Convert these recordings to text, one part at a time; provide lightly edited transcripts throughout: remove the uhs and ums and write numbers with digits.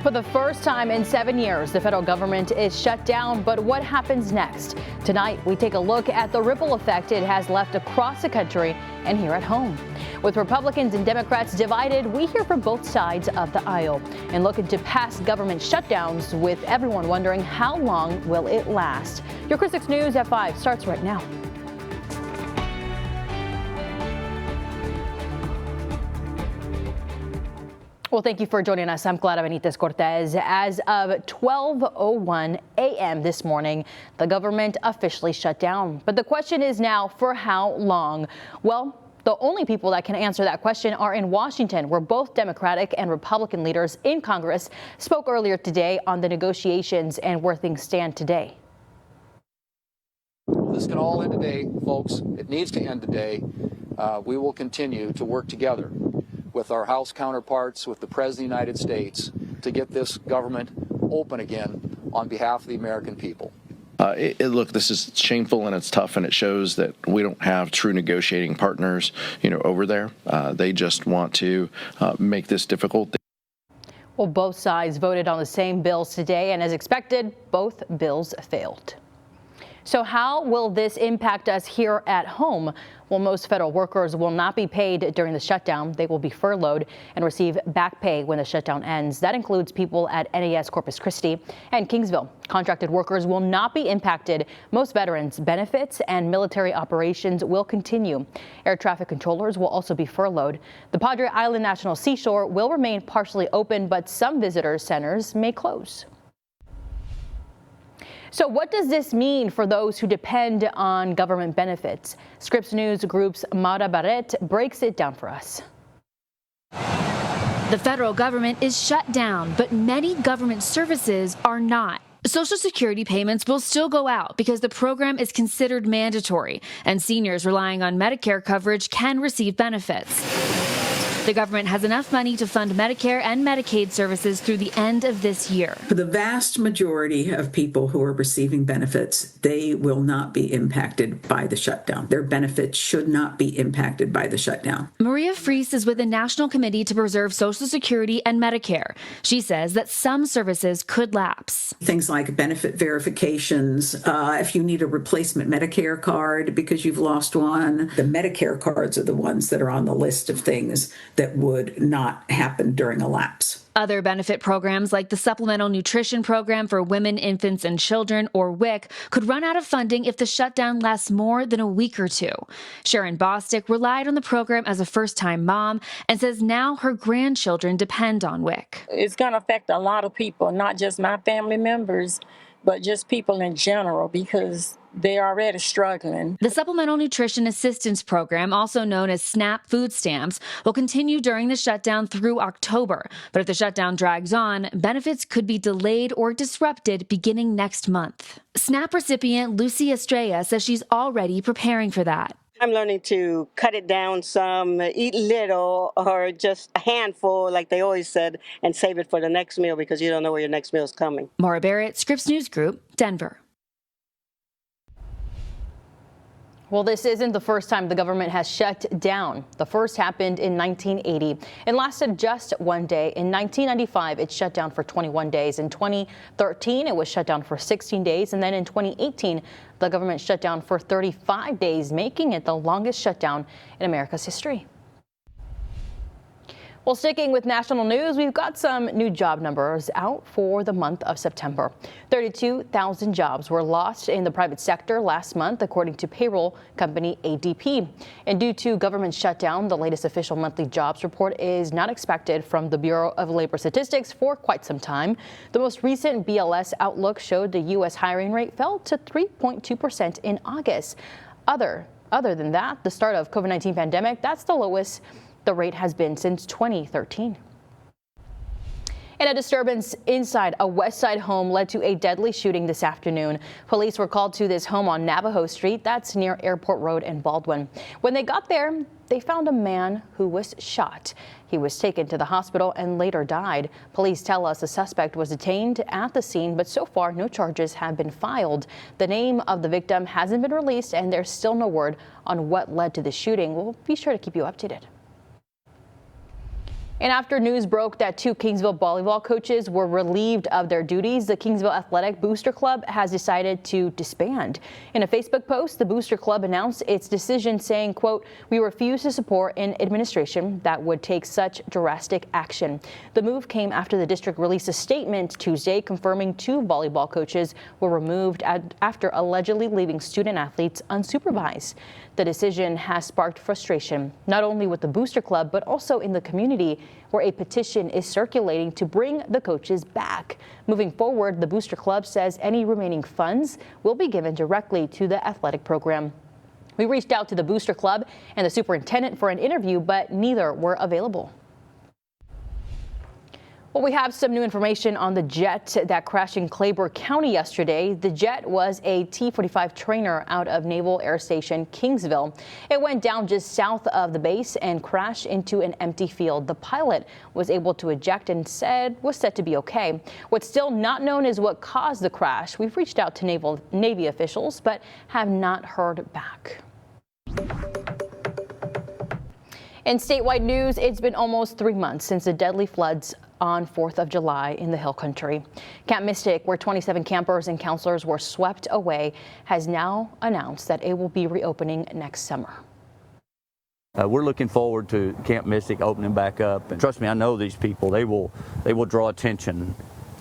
For the first time in 7 years, the federal government is shut down. But what happens next? Tonight, we take a look at the ripple effect it has left across the country and here at home. With Republicans and Democrats divided, we hear from both sides of the aisle and look into past government shutdowns, with everyone wondering how long will it last. Your KRIS 6 News at 5 starts right now. Well, thank you for joining us. I'm Clara Benitez Cortez. As of 12:01 a.m. this morning, the government officially shut down. But the question is now, for how long? Well, the only people that can answer that question are in Washington, where both Democratic and Republican leaders in Congress spoke earlier today on the negotiations and where things stand today. This can all end today, folks. It needs to end today. We will continue to work together with our House counterparts, with the President of the United States, to get this government open again on behalf of the American people. Look, this is shameful and it's tough, and it shows that we don't have true negotiating partners, over there. They just want to make this difficult. Well, both sides voted on the same bills today, and as expected, both bills failed. So how will this impact us here at home? Well, most federal workers will not be paid during the shutdown. They will be furloughed and receive back pay when the shutdown ends. That includes people at NAS Corpus Christi and Kingsville. Contracted workers will not be impacted. Most veterans' benefits and military operations will continue. Air traffic controllers will also be furloughed. The Padre Island National Seashore will remain partially open, but some visitor centers may close. So what does this mean for those who depend on government benefits? Scripps News Group's Mara Barrett breaks it down for us. The federal government is shut down, but many government services are not. Social Security payments will still go out because the program is considered mandatory, and seniors relying on Medicare coverage can receive benefits. The government has enough money to fund Medicare and Medicaid services through the end of this year. For the vast majority of people who are receiving benefits, they will not be impacted by the shutdown. Their benefits should not be impacted by the shutdown. Maria Fries is with the National Committee to Preserve Social Security and Medicare. She says that some services could lapse. Things like benefit verifications, if you need a replacement Medicare card because you've lost one, the Medicare cards are the ones that are on the list of things that would not happen during a lapse. Other benefit programs like the Supplemental Nutrition Program for Women, Infants, and Children, or WIC, could run out of funding if the shutdown lasts more than a week or two. Sharon Bostick relied on the program as a first-time mom and says now her grandchildren depend on WIC. It's going to affect a lot of people, not just my family members, but just people in general, because they're already struggling. The Supplemental Nutrition Assistance Program, also known as SNAP food stamps, will continue during the shutdown through October. But if the shutdown drags on, benefits could be delayed or disrupted beginning next month. SNAP recipient Lucy Estrella says she's already preparing for that. I'm learning to cut it down some, eat little, or just a handful, like they always said, and save it for the next meal because you don't know where your next meal is coming. Maura Barrett, Scripps News Group, Denver. Well, this isn't the first time the government has shut down. The first happened in 1980 and lasted just one day. In 1995, it shut down for 21 days. In 2013, it was shut down for 16 days. And then in 2018, the government shut down for 35 days, making it the longest shutdown in America's history. Well, sticking with national news, we've got some new job numbers out for the month of September. 32,000 jobs were lost in the private sector last month, according to payroll company ADP. And due to government shutdown, the latest official monthly jobs report is not expected from the Bureau of Labor Statistics for quite some time. The most recent BLS outlook showed the U.S. hiring rate fell to 3.2% in August. Other than that, the start of COVID-19 pandemic, that's the lowest the rate has been since 2013. And a disturbance inside a West Side home led to a deadly shooting this afternoon. Police were called to this home on Navajo Street, that's near Airport Road in Baldwin. When they got there, they found a man who was shot. He was taken to the hospital and later died. Police tell us the suspect was detained at the scene, but so far no charges have been filed. The name of the victim hasn't been released, and there's still no word on what led to the shooting. We'll be sure to keep you updated. And after news broke that 2 Kingsville volleyball coaches were relieved of their duties, the Kingsville Athletic Booster Club has decided to disband. In a Facebook post, the Booster Club announced its decision, saying, quote, "We refuse to support an administration that would take such drastic action." The move came after the district released a statement Tuesday confirming 2 volleyball coaches were removed after allegedly leaving student athletes unsupervised. The decision has sparked frustration, not only with the Booster Club, but also in the community, where a petition is circulating to bring the coaches back. Moving forward, the Booster Club says any remaining funds will be given directly to the athletic program. We reached out to the Booster Club and the superintendent for an interview, but neither were available. Well, we have some new information on the jet that crashed in Claiborne County yesterday. The jet was a T-45 trainer out of Naval Air Station Kingsville. It went down just south of the base and crashed into an empty field. The pilot was able to eject and was said to be okay. What's still not known is what caused the crash. We've reached out to Navy officials, but have not heard back. In statewide news, it's been almost 3 months since the deadly floods on 4th of July in the Hill Country. Camp Mystic, where 27 campers and counselors were swept away, has now announced that it will be reopening next summer. We're looking forward to Camp Mystic opening back up, and trust me, I know these people. They will draw attention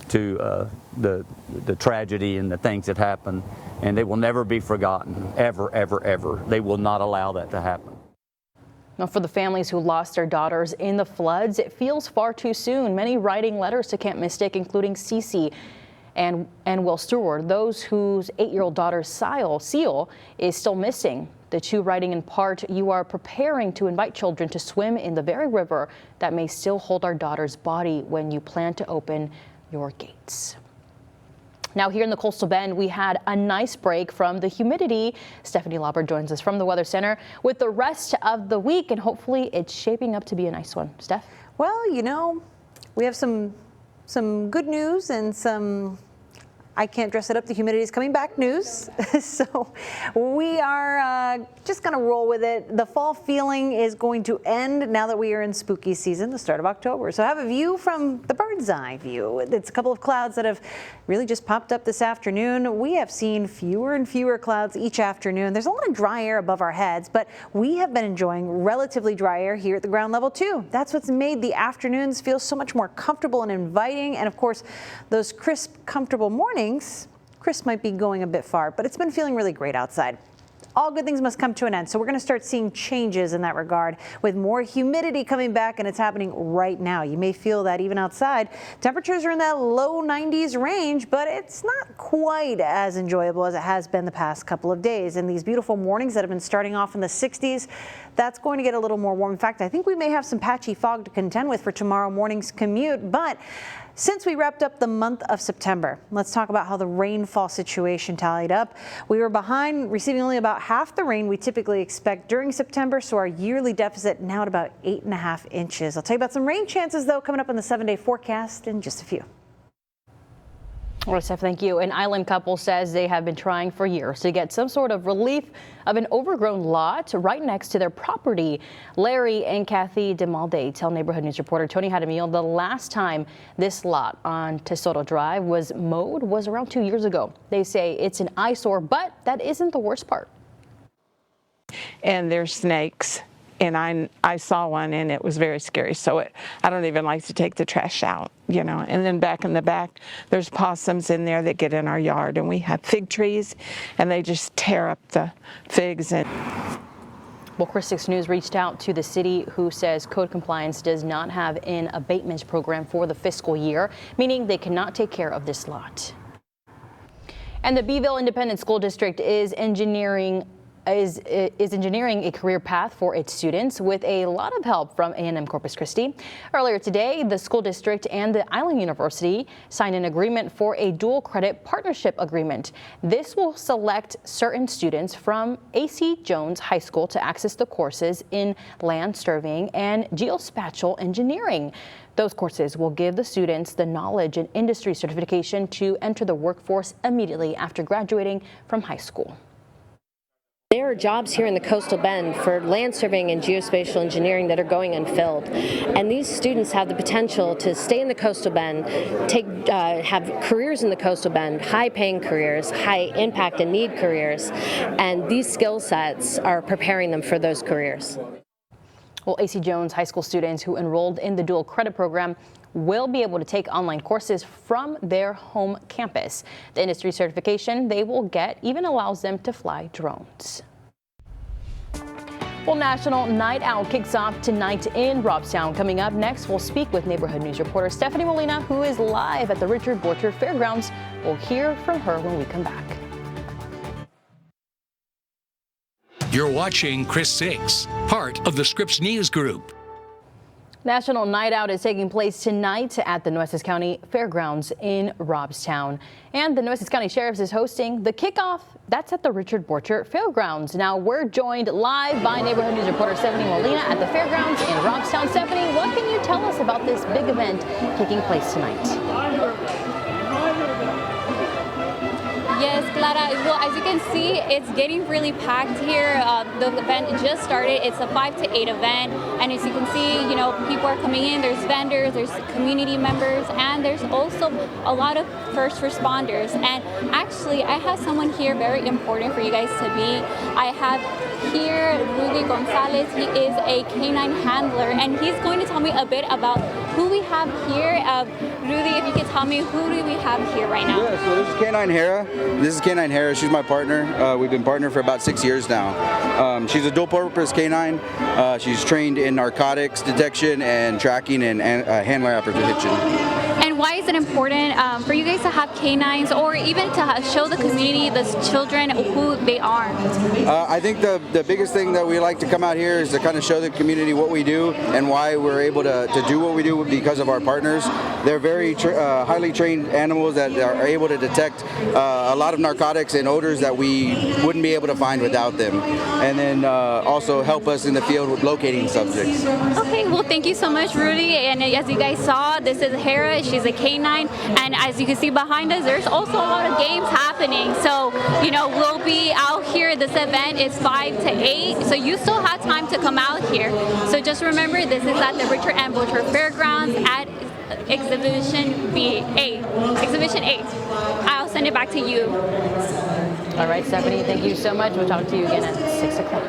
to the tragedy and the things that happen, and they will never be forgotten, ever, ever, ever. They will not allow that to happen. Now, for the families who lost their daughters in the floods, it feels far too soon. Many writing letters to Camp Mystic, including Cece and Will Stewart, those whose 8-year-old daughter Seal is still missing. The 2 writing in part, "You are preparing to invite children to swim in the very river that may still hold our daughter's body when you plan to open your gates." Now, here in the Coastal Bend, we had a nice break from the humidity. Stephanie Lauber joins us from the Weather Center with the rest of the week, and hopefully it's shaping up to be a nice one. Steph? Well, you know, we have some good news and some I can't dress it up, the humidity is coming back news. So we are just going to roll with it. The fall feeling is going to end now that we are in spooky season, the start of October. So have a view from the bird's eye view. It's a couple of clouds that have really just popped up this afternoon. We have seen fewer and fewer clouds each afternoon. There's a lot of dry air above our heads, but we have been enjoying relatively dry air here at the ground level too. That's what's made the afternoons feel so much more comfortable and inviting. And of course, those crisp, comfortable mornings, Chris might be going a bit far, but it's been feeling really great outside. All good things must come to an end, so we're going to start seeing changes in that regard with more humidity coming back, and it's happening right now. You may feel that even outside. Temperatures are in that low 90s range, but it's not quite as enjoyable as it has been the past couple of days. And these beautiful mornings that have been starting off in the 60s, that's going to get a little more warm. In fact, I think we may have some patchy fog to contend with for tomorrow morning's commute, but since we wrapped up the month of September, let's talk about how the rainfall situation tallied up. We were behind, receiving only about half the rain we typically expect during September, so our yearly deficit now at about 8.5 inches. I'll tell you about some rain chances, though, coming up in the 7-day forecast in just a few. Well, Steph, thank you. An island couple says they have been trying for years to get some sort of relief of an overgrown lot right next to their property. Larry and Kathy DeMalde tell Neighborhood News reporter Tony Hadamil the last time this lot on Tesoro Drive was mowed was around 2 years ago. They say it's an eyesore, but that isn't the worst part. And there's snakes. And I saw one, and it was very scary. So I don't even like to take the trash out, you know. And then back in the back, there's possums in there that get in our yard. And we have fig trees, and they just tear up the figs. Well, Chris 6 News reached out to the city, who says code compliance does not have an abatement program for the fiscal year, meaning they cannot take care of this lot. And the Beeville Independent School District is engineering a career path for its students with a lot of help from A&M Corpus Christi. Earlier today, the school district and the Island University signed an agreement for a dual credit partnership agreement. This will select certain students from A.C. Jones High School to access the courses in land surveying and geospatial engineering. Those courses will give the students the knowledge and industry certification to enter the workforce immediately after graduating from high school. There are jobs here in the Coastal Bend for land surveying and geospatial engineering that are going unfilled. And these students have the potential to stay in the Coastal Bend, have careers in the Coastal Bend, high-paying careers, high-impact and need careers, and these skill sets are preparing them for those careers. Well, AC Jones high school students who enrolled in the dual credit program will be able to take online courses from their home campus. The industry certification they will get even allows them to fly drones. Well, National Night Out kicks off tonight in Robstown. Coming up next, we'll speak with Neighborhood News reporter Stephanie Molina, who is live at the Richard Borchert Fairgrounds. We'll hear from her when we come back. You're watching Chris 6, part of the Scripps News Group. National Night Out is taking place tonight at the Nueces County Fairgrounds in Robstown. And the Nueces County Sheriff's is hosting the kickoff. That's at the Richard Borchert Fairgrounds. Now we're joined live by Neighborhood News reporter Stephanie Molina at the Fairgrounds in Robstown. Stephanie, what can you tell us about this big event taking place tonight? Yes, Clara. Well, as you can see, it's getting really packed here. The event just started. It's a 5 to 8 event, and as you can see, people are coming in. There's vendors, there's community members, and there's also a lot of first responders. And actually, I have someone here very important for you guys to meet. I have here Rudy Gonzalez. He is a canine handler, and he's going to tell me a bit about who we have here. Rudy, if you could tell me, who do we have here right now? Yeah, so this is Canine Hera. This is Canine Hera. She's my partner. We've been partnered for about 6 years now. She's a dual-purpose canine. She's trained in narcotics detection and tracking and handler apprehension. And why is it important for you guys to have canines, or even to show the community, the children, who they are? I think the biggest thing that we like to come out here is to kind of show the community what we do and why we're able to do what we do because of our partners. They're very highly trained animals that are able to detect a lot of narcotics and odors that we wouldn't be able to find without them, and then also help us in the field with locating subjects. Okay, well, thank you so much, Rudy. And as you guys saw, this is Hera. She's a canine, and as you can see behind us, there's also a lot of games happening. So, we'll be out here. This event is 5 to 8, so you still have time to come out here. So just remember, this is at the Richard M. Borchert Fairgrounds at Exhibition 8. I'll send it back to you. All right, Stephanie, thank you so much. We'll talk to you again at 6 o'clock.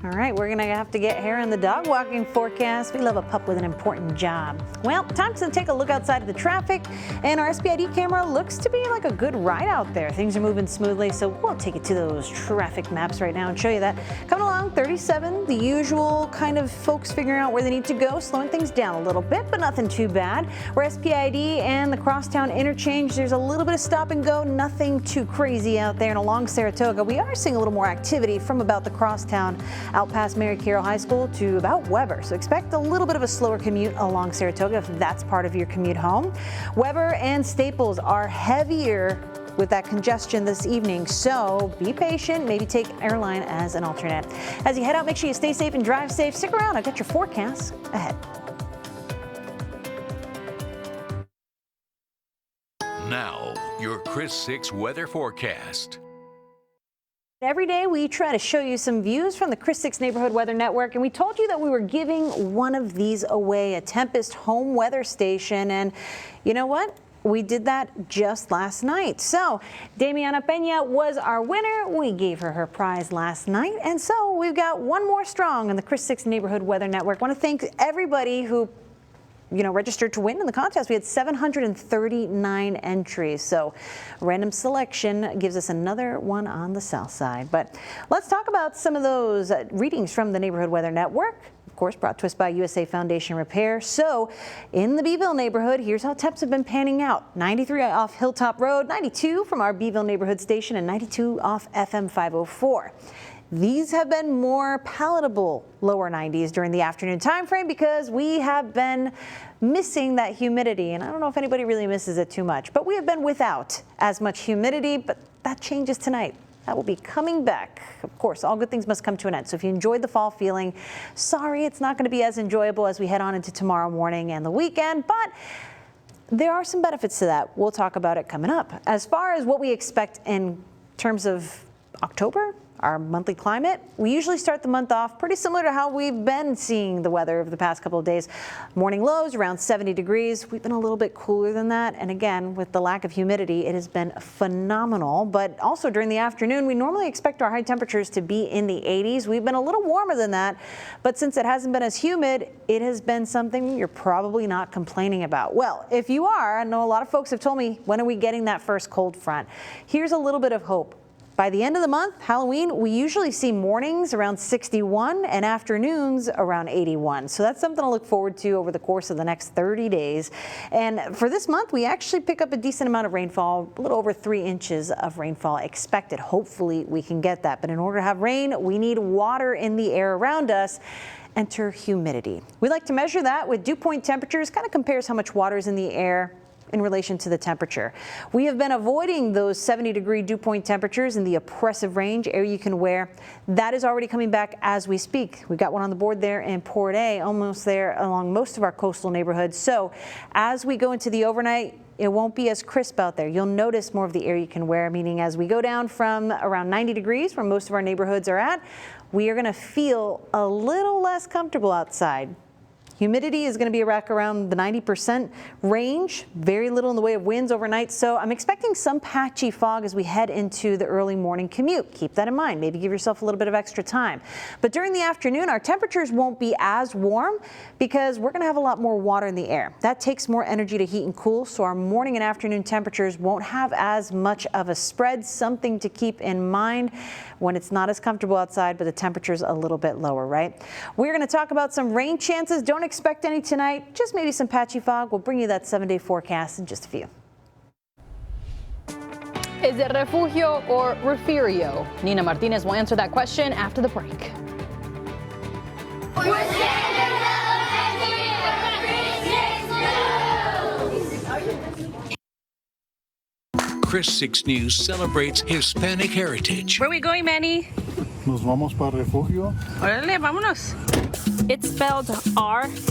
All right, we're going to have to get Hera in the dog walking forecast. We love a pup with an important job. Well, time to take a look outside of the traffic, and our SPID camera looks to be like a good ride out there. Things are moving smoothly, so we'll take you to those traffic maps right now and show you that. Coming along, 37, the usual kind of folks figuring out where they need to go, slowing things down a little bit, but nothing too bad. Where SPID and the Crosstown interchange, there's a little bit of stop and go, nothing too crazy out there. And along Saratoga, we are seeing a little more activity from about the Crosstown out past Mary Carroll High School to about Weber. So expect a little bit of a slower commute along Saratoga if that's part of your commute home. Weber and Staples are heavier with that congestion this evening, so be patient. Maybe take Airline as an alternate. As you head out, make sure you stay safe and drive safe. Stick around, I've got your forecast ahead. Now, your Chris 6 weather forecast. Every day we try to show you some views from the Chris 6 Neighborhood Weather Network, and we told you that we were giving one of these away, a Tempest home weather station, and you know what? We did that just last night. So Damiana Peña was our winner. We gave her prize last night, and so we've got one more strong in the Chris 6 Neighborhood Weather Network. I want to thank everybody who registered to win in the contest. We had 739 entries, so random selection gives us another one on the south side. But let's talk about some of those readings from the Neighborhood Weather Network. Of course, brought to us by USA Foundation Repair. So in the Beeville neighborhood, here's how temps have been panning out. 93 off Hilltop Road, 92 from our Beeville neighborhood station, and 92 off FM 504. These have been more palatable lower 90s during the afternoon time frame because we have been missing that humidity, and I don't know if anybody really misses it too much, but we have been without as much humidity, but that changes tonight. That will be coming back. Of course, all good things must come to an end. So if you enjoyed the fall feeling, sorry it's not going to be as enjoyable as we head on into tomorrow morning and the weekend, but there are some benefits to that. We'll talk about it coming up. As far as what we expect in terms of October, our monthly climate, we usually start the month off pretty similar to how we've been seeing the weather over the past couple of days. Morning lows around 70 degrees. We've been a little bit cooler than that. And again, with the lack of humidity, it has been phenomenal. But also during the afternoon, we normally expect our high temperatures to be in the 80s. We've been a little warmer than that. But since it hasn't been as humid, it has been something you're probably not complaining about. Well, if you are, I know a lot of folks have told me, when are we getting that first cold front? Here's a little bit of hope. By the end of the month, Halloween, we usually see mornings around 61 and afternoons around 81. So that's something to look forward to over the course of the next 30 days. And for this month, we actually pick up a decent amount of rainfall, a little over 3 inches of rainfall expected. Hopefully we can get that. But in order to have rain, we need water in the air around us. Enter humidity. We like to measure that with dew point temperatures, kind of compares how much water is in the air in relation to the temperature. We have been avoiding those 70-degree dew point temperatures in the oppressive range, air you can wear. That is already coming back as we speak. We've got one on the board there in Port A, almost there along most of our coastal neighborhoods. So as we go into the overnight, it won't be as crisp out there. You'll notice more of the air you can wear, meaning as we go down from around 90 degrees, where most of our neighborhoods are at, we are going to feel a little less comfortable outside. Humidity is going to be around the 90% range, very little in the way of winds overnight. So I'm expecting some patchy fog as we head into the early morning commute. Keep that in mind. Maybe give yourself a little bit of extra time. But during the afternoon, our temperatures won't be as warm because we're going to have a lot more water in the air. That takes more energy to heat and cool. So our morning and afternoon temperatures won't have as much of a spread. Something to keep in mind when it's not as comfortable outside, but the temperature's a little bit lower, right? We're going to talk about some rain chances. Don't expect any tonight, just maybe some patchy fog. We'll bring you that 7-day forecast in just a few. Is it refugio or refugio? Nina Martinez will answer that question after the break. Chris 6 News celebrates Hispanic heritage. Where are we going, Manny? Nos vamos para refugio. Órale, vámonos. It's spelled R-E-F-U-G-I-O.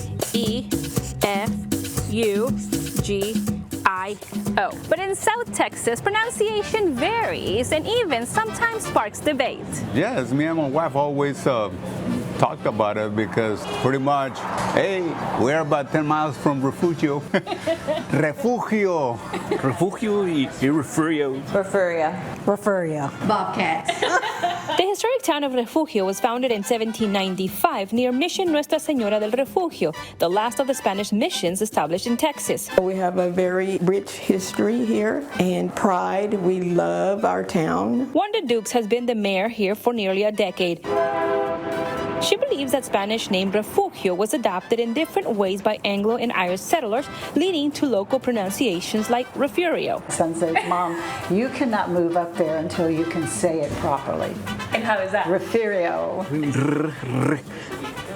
But in South Texas, pronunciation varies and even sometimes sparks debate. Yes, me and my wife always talked about it because pretty much, hey, we're about 10 miles from Refugio. Refugio. Refugio y Refugio. Refuria. Refuria. Bobcats. The historic town of Refugio was founded in 1795 near Mission Nuestra Señora del Refugio, the last of the Spanish missions established in Texas. We have a very rich history here and pride. We love our town. Wanda Dukes has been the mayor here for nearly a decade. She believes that Spanish name refugio was adopted in different ways by Anglo and Irish settlers, leading to local pronunciations like refugio. Son says, Mom, you cannot move up there until you can say it properly. And how is that? Refugio.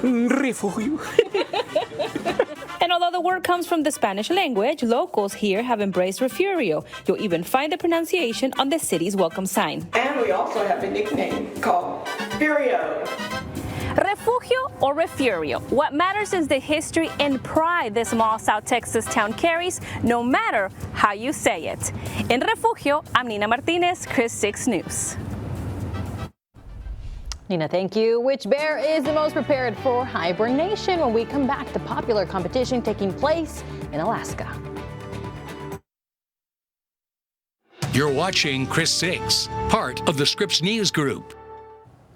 Refugio. And although the word comes from the Spanish language, locals here have embraced refugio. You'll even find the pronunciation on the city's welcome sign. And we also have a nickname called Furio. Refugio or refugio, what matters is the history and pride this small South Texas town carries, no matter how you say it. In Refugio, I'm Nina Martinez, Chris 6 News. Nina, thank you. Which bear is the most prepared for hibernation? When we come back, the popular competition taking place in Alaska. You're watching Chris 6, part of the Scripps News Group.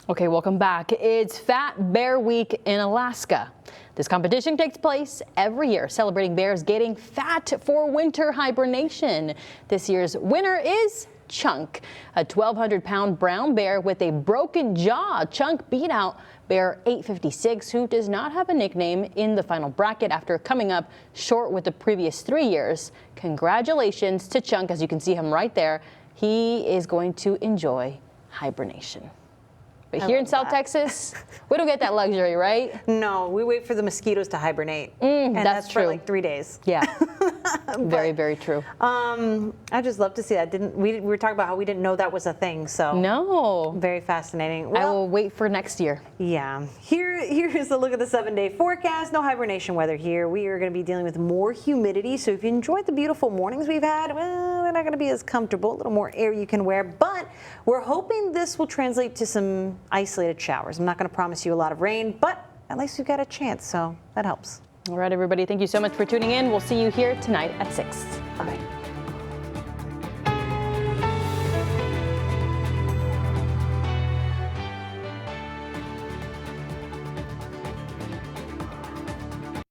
Okay, welcome back. It's Fat Bear Week in Alaska. This competition takes place every year, celebrating bears getting fat for winter hibernation. This year's winner is Chunk, a 1,200-pound brown bear with a broken jaw. Chunk beat out bear 856, who does not have a nickname, in the final bracket after coming up short with the previous 3 years. Congratulations to Chunk. As you can see him right there, he is going to enjoy hibernation. But here in South Texas, we don't get that luxury, right? No, we wait for the mosquitoes to hibernate. And that's true. for like 3 days. Yeah. Very, very true. I just love to see that. We were talking about how we didn't know that was a thing. So no, very fascinating. I will wait for next year. Yeah. Here's a look at the 7-day forecast. No hibernation weather here. We are going to be dealing with more humidity. So if you enjoyed the beautiful mornings we've had, well, they're not going to be as comfortable. A little more air you can wear, but we're hoping this will translate to some isolated showers. I'm not going to promise you a lot of rain, but at least we've got a chance, so that helps. All right, everybody, thank you so much for tuning in. We'll see you here tonight at 6. Bye.